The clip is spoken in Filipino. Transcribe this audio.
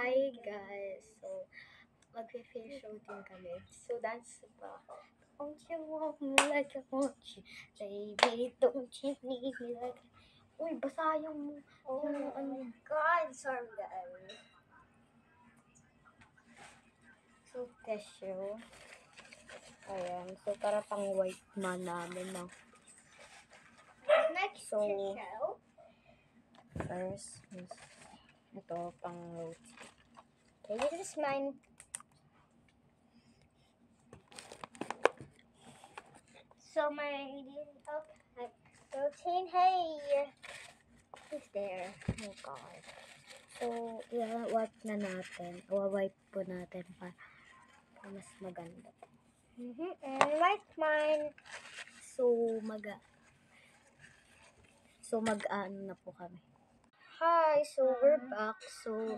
Hi guys! So, mag-face shooting kami. So, dance ba? Don't you want me like I want you? Baby, don't you need me like... Uy, basa yung... Oh yung my God! Sorry, guys. So, tissue. Ayan. So, para pang white man namin, no? Next So, tissue. first is... Ito, pang roti. Okay, this is mine. So my routine. Hey, who's there? Oh, God. So, i-wipe na natin. I-wipe po natin para mas maganda. And like mine. So, mag-ano na po kami. Hi. So, we're back. So,